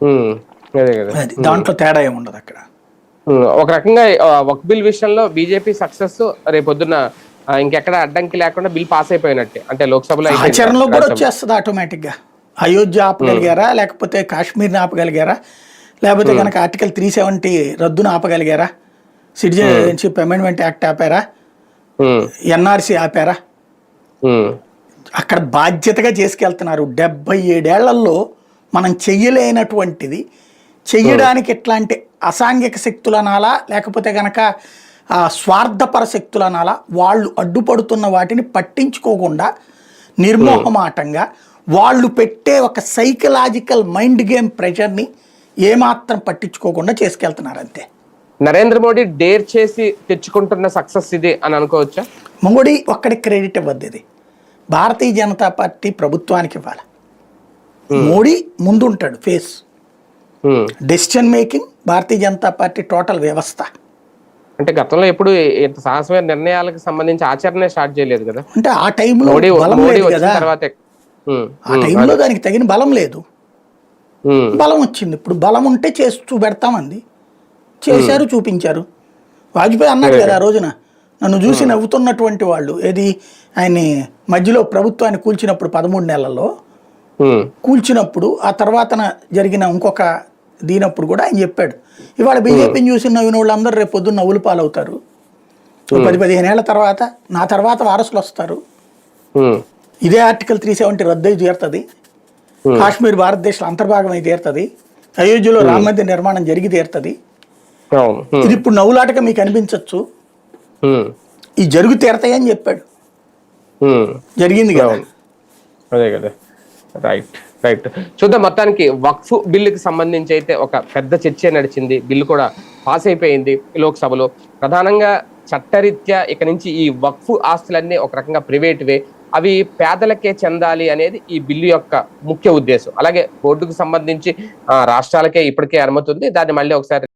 ఉమ్, అదే కదా. అది దాంట్లో తేడా ఏముండదు అక్కడ. ఒక రకంగా వక్ బిల్ విషయంలో బీజేపీ సక్సెస్ రేపొద్దున ఇంకెక్కడ అడ్డంకి లేకుండా బిల్ పాస్ అయిపోయినట్టే, అంటే లోక్సభలో అయిపోయింది ఆచరణలో కూడా రాజ్యసభలో. వచ్చేస్తుంది ఆటోమేటిక్గా. అయోధ్య ఉమ్, ఆపగలిగారా, లేకపోతే కాశ్మీర్ని ఆపగలిగారా, లేకపోతే ఉమ్, కనుక ఆర్టికల్ 370 రద్దును ఆపగలిగారా, ఉమ్, సిటిజన్షిప్ అమెండ్మెంట్ యాక్ట్ ఆపారా, ఉమ్, ఎన్ఆర్సీ ఆపారా. ఉమ్, అక్కడ బాధ్యతగా చేసుకెళ్తున్నారు. 77 ఏళ్లలో మనం చెయ్యలేనటువంటిది ఉమ్, చెయ్యడానికి ఎట్లాంటి అసాంఘిక శక్తులు అనాలా, లేకపోతే కనుక స్వార్థపర శక్తులు అనాలా, వాళ్ళు అడ్డుపడుతున్న వాటిని పట్టించుకోకుండా ఉమ్. నిర్మోహమాటంగా వాళ్ళు పెట్టే ఒక సైకలాజికల్ మైండ్ గేమ్ ప్రెషర్ని ఏమాత్రం పట్టించుకోకుండా చేసుకెళ్తున్నారు అంతే. నరేంద్ర మోడీ డేర్ చేసి తెచ్చుకుంటున్న సక్సెస్ ఇది అని అనుకోవచ్చా? మోడీ ఒక్కడి క్రెడిట్ ఇవ్వద్దు, ఇది భారతీయ జనతా పార్టీ ప్రభుత్వానికి ఇవ్వాలి. మోడీ ముందుంటాడు ఫేస్, ఉమ్. Decision making Bharatiya Janata party total వ్యవస్థ. అంటే గతంలో ఎప్పుడు ఇంత సాహసమైన నిర్ణయాలకు సంబంధించి ఆచరణ స్టార్ట్ చేయలేదు కదా. అంటే ఆ టైంలో మోడీ బలం మోడీ లేదు వచ్చిన కదా, తర్వాత ఆ టైంలో దానికి తగిన బలం లేదు. బలం వచ్చింది, ఇప్పుడు బలం ఉంటే చేసి చూపెడతామంది, చేశారు, చూపించారు. వాజ్పేయి అన్నాడు కదా ఆ రోజున, నన్ను చూసి నవ్వుతున్నటువంటి వాళ్ళు ఏది, ఆయన్ని మధ్యలో ప్రభుత్వాన్ని కూల్చినప్పుడు 13 నెలల్లో కూల్చినప్పుడు, ఆ తర్వాత జరిగిన ఇంకొక దీనప్పుడు కూడా ఆయన చెప్పాడు, ఇవాళ బీజేపీని చూసి నవ్విన వాళ్ళందరూ రేపు పొద్దున్న నవ్వులు పాలవుతారు, 10-15 ఏళ్ల తర్వాత నా తర్వాత వారసులు వస్తారు, ఇదే ఆర్టికల్ 370 రద్దయి తీరుతుంది, కాశ్మీర్ భారతదేశంలో అంతర్భాగం అయి తీరుతుంది, అయోధ్యలో రామ మందిర నిర్మాణం జరిగి తీరుతుంది. ఇది ఇప్పుడు నవ్వులాటగా మీకు అనిపించవచ్చు, ఈ జరుగు తీరతాయని చెప్పాడు, జరిగింది కదా. అదే కదా. Right right. చూద్దాం, మొత్తానికి వక్ఫ్ బిల్లుకి సంబంధించి అయితే ఒక పెద్ద చర్చ నడిచింది. బిల్లు కూడా పాస్ అయిపోయింది లోక్సభలో. ప్రధానంగా చట్టరీత్యా ఇక నుంచి ఈ వక్ఫ్ ఆస్తులన్నీ ఒక రకంగా ప్రైవేట్వే, అవి పేదలకే చెందాలి అనేది ఈ బిల్లు యొక్క ముఖ్య ఉద్దేశం. అలాగే బోర్డుకు సంబంధించి రాష్ట్రాలకే ఇప్పటికే అనుమతి ఉంది, దాన్ని మళ్ళీ ఒకసారి